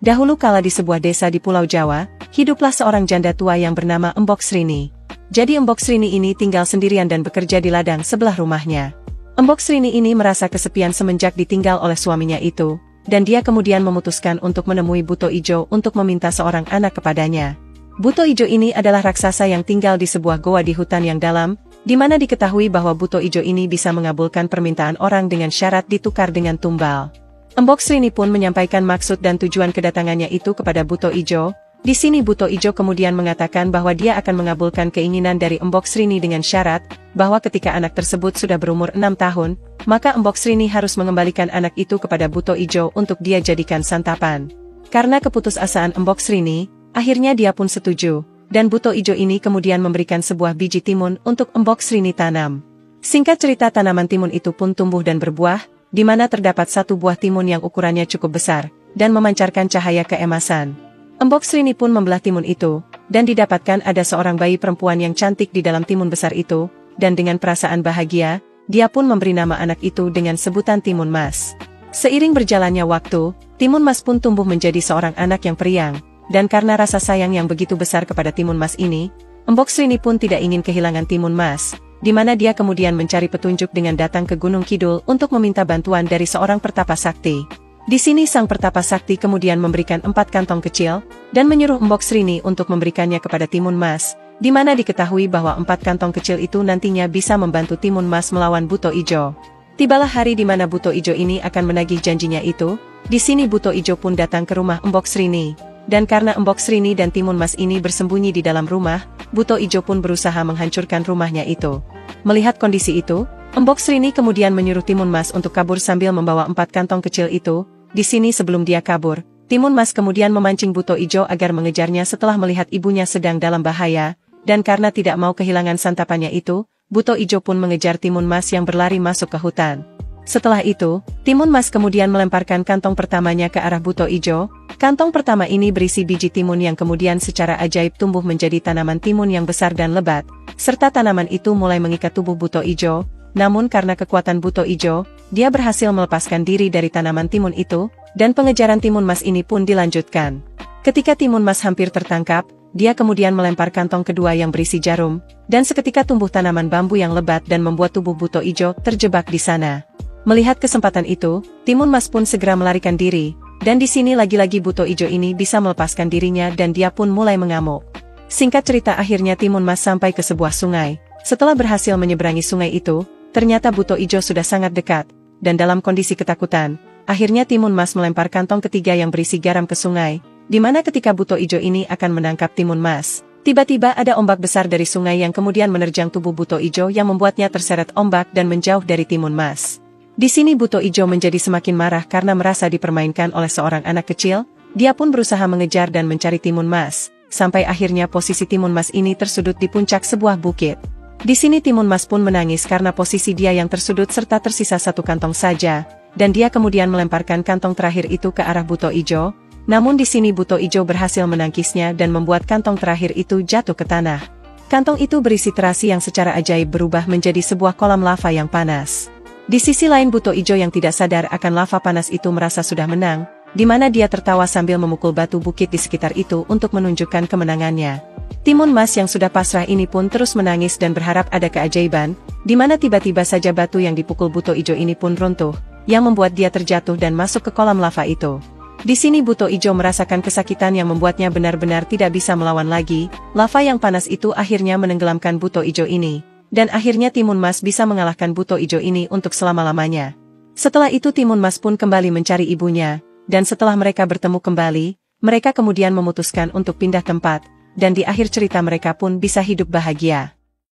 Dahulu kala di sebuah desa di Pulau Jawa, hiduplah seorang janda tua yang bernama Embok Srini. Jadi Embok Srini ini tinggal sendirian dan bekerja di ladang sebelah rumahnya. Embok Srini ini merasa kesepian semenjak ditinggal oleh suaminya itu, dan dia kemudian memutuskan untuk menemui Buto Ijo untuk meminta seorang anak kepadanya. Buto Ijo ini adalah raksasa yang tinggal di sebuah goa di hutan yang dalam, di mana diketahui bahwa Buto Ijo ini bisa mengabulkan permintaan orang dengan syarat ditukar dengan tumbal. Embok Srini pun menyampaikan maksud dan tujuan kedatangannya itu kepada Buto Ijo. Di sini Buto Ijo kemudian mengatakan bahwa dia akan mengabulkan keinginan dari Embok Srini dengan syarat bahwa ketika anak tersebut sudah berumur 6 tahun, maka Embok Srini harus mengembalikan anak itu kepada Buto Ijo untuk dia jadikan santapan. Karena keputusasaan Embok Srini, akhirnya dia pun setuju, dan Buto Ijo ini kemudian memberikan sebuah biji timun untuk Embok Srini tanam. Singkat cerita, tanaman timun itu pun tumbuh dan berbuah, di mana terdapat satu buah timun yang ukurannya cukup besar, dan memancarkan cahaya keemasan. Embok Srini pun membelah timun itu, dan didapatkan ada seorang bayi perempuan yang cantik di dalam timun besar itu, dan dengan perasaan bahagia, dia pun memberi nama anak itu dengan sebutan Timun Mas. Seiring berjalannya waktu, Timun Mas pun tumbuh menjadi seorang anak yang periang, dan karena rasa sayang yang begitu besar kepada Timun Mas ini, Embok Srini pun tidak ingin kehilangan Timun Mas, di mana dia kemudian mencari petunjuk dengan datang ke Gunung Kidul untuk meminta bantuan dari seorang pertapa sakti. Di sini sang pertapa sakti kemudian memberikan 4 kantong kecil, dan menyuruh Embok Srini untuk memberikannya kepada Timun Mas, di mana diketahui bahwa 4 kantong kecil itu nantinya bisa membantu Timun Mas melawan Buto Ijo. Tibalah hari di mana Buto Ijo ini akan menagih janjinya itu. Di sini Buto Ijo pun datang ke rumah Embok Srini. Dan karena Embok Srini dan Timun Mas ini bersembunyi di dalam rumah, Buto Ijo pun berusaha menghancurkan rumahnya itu. Melihat kondisi itu, Embok Srini kemudian menyuruh Timun Mas untuk kabur sambil membawa 4 kantong kecil itu. Di sini sebelum dia kabur, Timun Mas kemudian memancing Buto Ijo agar mengejarnya setelah melihat ibunya sedang dalam bahaya, dan karena tidak mau kehilangan santapannya itu, Buto Ijo pun mengejar Timun Mas yang berlari masuk ke hutan. Setelah itu, Timun Mas kemudian melemparkan kantong pertamanya ke arah Buto Ijo. Kantong pertama ini berisi biji timun yang kemudian secara ajaib tumbuh menjadi tanaman timun yang besar dan lebat, serta tanaman itu mulai mengikat tubuh Buto Ijo. Namun karena kekuatan Buto Ijo, dia berhasil melepaskan diri dari tanaman timun itu, dan pengejaran Timun Mas ini pun dilanjutkan. Ketika Timun Mas hampir tertangkap, dia kemudian melempar kantong kedua yang berisi jarum, dan seketika tumbuh tanaman bambu yang lebat dan membuat tubuh Buto Ijo terjebak di sana. Melihat kesempatan itu, Timun Mas pun segera melarikan diri, dan di sini lagi-lagi Buto Ijo ini bisa melepaskan dirinya dan dia pun mulai mengamuk. Singkat cerita, akhirnya Timun Mas sampai ke sebuah sungai. Setelah berhasil menyeberangi sungai itu, ternyata Buto Ijo sudah sangat dekat, dan dalam kondisi ketakutan, akhirnya Timun Mas melempar kantong ketiga yang berisi garam ke sungai, di mana ketika Buto Ijo ini akan menangkap Timun Mas, tiba-tiba ada ombak besar dari sungai yang kemudian menerjang tubuh Buto Ijo yang membuatnya terseret ombak dan menjauh dari Timun Mas. Di sini Buto Ijo menjadi semakin marah karena merasa dipermainkan oleh seorang anak kecil. Dia pun berusaha mengejar dan mencari Timun Mas, sampai akhirnya posisi Timun Mas ini tersudut di puncak sebuah bukit. Di sini Timun Mas pun menangis karena posisi dia yang tersudut serta tersisa 1 kantong saja, dan dia kemudian melemparkan kantong terakhir itu ke arah Buto Ijo. Namun di sini Buto Ijo berhasil menangkisnya dan membuat kantong terakhir itu jatuh ke tanah. Kantong itu berisi terasi yang secara ajaib berubah menjadi sebuah kolam lava yang panas. Di sisi lain Buto Ijo yang tidak sadar akan lava panas itu merasa sudah menang, di mana dia tertawa sambil memukul batu bukit di sekitar itu untuk menunjukkan kemenangannya. Timun Mas yang sudah pasrah ini pun terus menangis dan berharap ada keajaiban, di mana tiba-tiba saja batu yang dipukul Buto Ijo ini pun runtuh, yang membuat dia terjatuh dan masuk ke kolam lava itu. Di sini Buto Ijo merasakan kesakitan yang membuatnya benar-benar tidak bisa melawan lagi. Lava yang panas itu akhirnya menenggelamkan Buto Ijo ini, dan akhirnya Timun Mas bisa mengalahkan Buto Ijo ini untuk selama-lamanya. Setelah itu Timun Mas pun kembali mencari ibunya, dan setelah mereka bertemu kembali, mereka kemudian memutuskan untuk pindah tempat, dan di akhir cerita mereka pun bisa hidup bahagia.